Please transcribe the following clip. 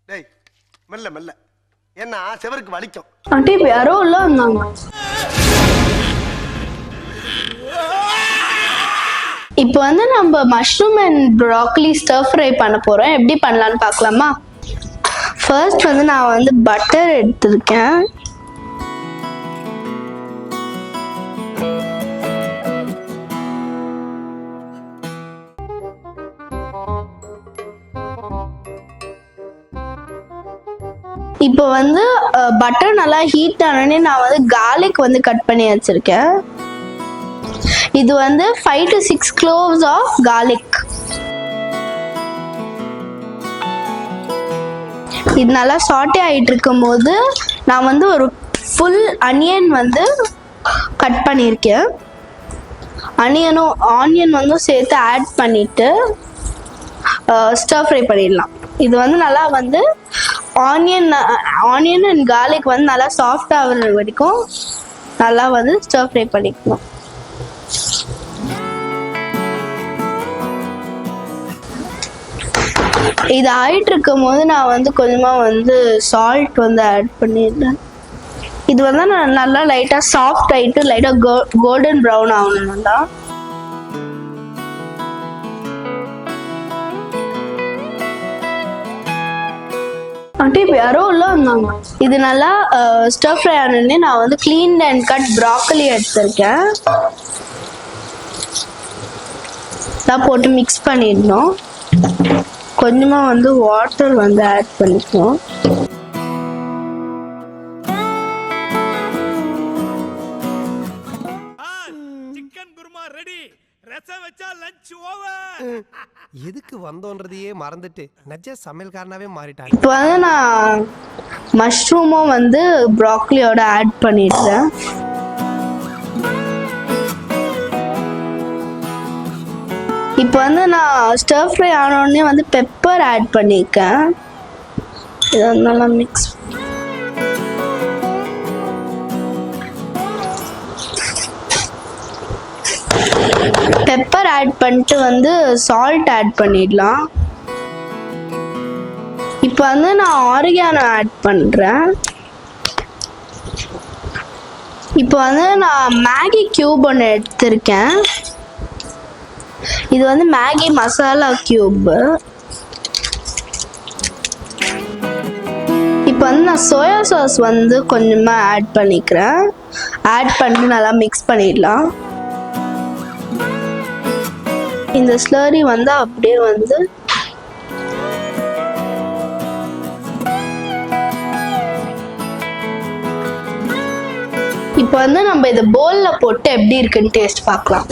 டேய் மெல்ல மெல்ல என்ன செவருக்கு வலிக்கும். ஆண்டி யாரோ உள்ள வந்தாங்க. இப்போ வந்து நம்ம மஷ்ரூம் அண்ட் ப்ராக்கலி ஸ்டர் ஃப்ரை பண்ண போறோம். எப்படி பண்ணலாம்னு பார்க்கலாமா? ஃபர்ஸ்ட் வந்து நான் வந்து பட்டர் எடுத்திருக்கேன். இப்போ வந்து பட்டர் நல்லா ஹீட் ஆனோடனே நான் வந்து garlic வந்து கட் பண்ணி வச்சிருக்கேன். இது வந்து 5 to 6 cloves of garlic. இது நல்லா சாட்டே ஆயிட்டு இருக்கும் போது நான் வந்து ஒரு ஃபுல் அனியன் வந்து கட் பண்ணியிருக்கேன். ஆனியன் வந்து சேர்த்து ஆட் பண்ணிட்டு ஸ்டர் ஃப்ரை பண்ணிடலாம். இது வந்து நல்லா வந்து ஆனியன் அண்ட் garlic வந்து நல்லா சாஃப்ட் ஆகுற வரைக்கும் நல்லா வந்து ஸ்டர் ஃப்ரை பண்ணிக்கணும். இது ஆயிட்டு இருக்கும் போது நான் வந்து கொஞ்சமா வந்து சால்ட் வந்து ஆட் பண்ணிடுறேன். இது வந்து நான் நல்லா லைட்டா சாஃப்ட் ஆயிட்டு லைட்டா கோல்டன் ப்ரௌன் ஆகணும். நல்லா ஆண்டி யாரோ உள்ள வந்தாங்க. இது நல்லா ஸ்டர் ஃப்ரை ஆனோடனே நான் வந்து க்ளீன் அண்ட் கட் ப்ராக்கலி எடுத்திருக்கேன். நான் போட்டு மிக்ஸ் பண்ணிடணும். கொஞ்சமா வந்து வாட்டர் வந்து ஆட் பண்ணிக்குவோம். Chicken kurma ready. ரசம் வச்சா லஞ்ச் ஓவர். எதுக்கு வந்தோன்றதையே மறந்துட்டு நஜ்ஜ சமையல்காரனாவே மாறிட்டாங்க. இப்போ வந்து நான் மஷ்ரூமும் வந்து ப்ராக்கலியோட ஆட் பண்ணிடுறேன். இப்போ வந்து நான் ஸ்டர் ஃப்ரை ஆனோடனே வந்து பெப்பர் ஆட் பண்ணியிருக்கேன். இதை நல்லா மிக்ஸ் பெப்பர் ஆட் பண்ணிட்டு வந்து சால்ட் ஆட் பண்ணிடலாம். இப்போ வந்து நான் ஆரிகானோ ஆட் பண்ணுறேன். இப்போ வந்து நான் மேகி கியூப் ஒன்று எடுத்திருக்கேன். இது வந்து மேகி மசாலா கியூப். இப்போ வந்து நான் சோயா சாஸ் வந்து கொஞ்சமா ஆட் பண்ணிக்கிறேன். ஆட் பண்ணிட்டு நல்லா மிக்ஸ் பண்ணிடலாம். இந்த ஸ்லரி வந்து அப்படியே வந்து இப்போ வந்து நம்ம இதை போல்ல போட்டு எப்படி இருக்குன்னு டேஸ்ட் பார்க்கலாம்.